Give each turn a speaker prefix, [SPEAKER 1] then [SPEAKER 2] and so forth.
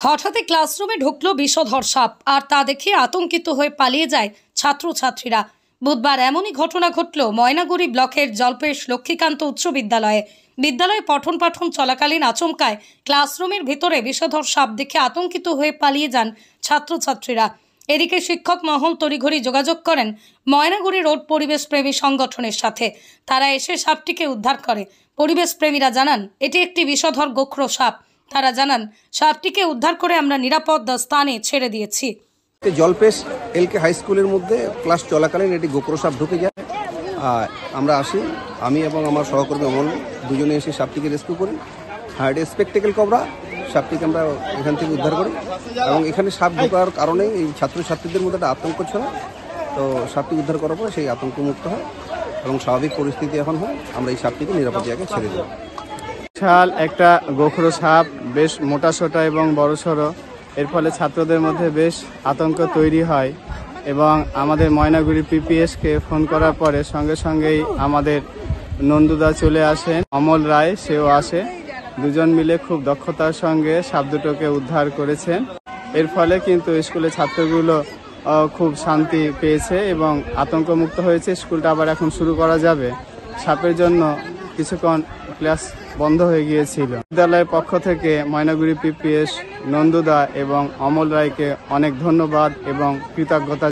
[SPEAKER 1] হঠাৎই ক্লাসরুমে ঢুকলো বিষধর সাপ, আর তা দেখে আতঙ্কিত হয়ে পালিয়ে যায় ছাত্রছাত্রীরা। বুধবার এমনই ঘটনা ঘটল ময়নাগুড়ি ব্লকের জল্পেশ লক্ষ্মীকান্ত উচ্চ বিদ্যালয়ে পঠন পাঠন চলাকালীন আচমকায় ক্লাসরুমের ভিতরে বিষধর সাপ দেখে আতঙ্কিত হয়ে পালিয়ে যান ছাত্রছাত্রীরা। এদিকে শিক্ষক মহল তড়িঘড়ি যোগাযোগ করেন ময়নাগুড়ি রোড পরিবেশ প্রেমী সংগঠনের সাথে। তারা এসে সাপটিকে উদ্ধার করে। পরিবেশ প্রেমীরা জানান এটি একটি বিষধর গোখরো সাপ। তারা জানান সাপটিকে উদ্ধার করে আমরা নিরাপদ স্থানে ছেড়ে দিয়েছি।
[SPEAKER 2] জলপেশ এলকে হাই স্কুলের মধ্যে ক্লাস চলাকালীন এটি গোখরো সাপ ঢুকে যায়। আমরা আসি, আমি এবং আমার সহকর্মী অমল দুজনে এসে সাপটিকে রেস্কিউ করি। এটি স্পেকটেকেল কবরা। সাপটিকে আমরা এখান থেকে উদ্ধার করি এবং এখানে সাপ ঢোকার কারণে এই ছাত্রছাত্রীদের মধ্যে একটা আতঙ্ক ছিল। তো সাপটি উদ্ধার করার পরে সেই আতঙ্কমুক্ত হয় এবং স্বাভাবিক পরিস্থিতি এখন হয়। আমরা এই সাপটিকে নিরাপদ জায়গায় ছেড়ে দিই।
[SPEAKER 3] বিশাল একটা গোখরো সাপ, বেশ মোটাসোটা এবং বড়সড়। এর ফলে ছাত্রদের মধ্যে বেশ আতঙ্ক তৈরি হয় এবং আমাদের ময়নাগুড়ি পিপিএসকে ফোন করার পরে সঙ্গে সঙ্গেই আমাদের নন্দুদা চলে আসেন, অমল রায় সেও আসে। দুজন মিলে খুব দক্ষতার সঙ্গে সাপ দুটোকে উদ্ধার করেছেন। এর ফলে কিন্তু স্কুলের ছাত্রগুলো খুব শান্তি পেয়েছে এবং আতঙ্কমুক্ত হয়েছে। স্কুলটা আবার এখন শুরু করা যাবে। সাপের জন্য কিছুক্ষণ ক্লাস বন্ধ হয়ে গিয়েছিল। বিদ্যালয়ের পক্ষ থেকে ময়নাগুড়ি পিপিএস, নন্দুদা এবং অমল রায়কে অনেক ধন্যবাদ এবং কৃতজ্ঞতা।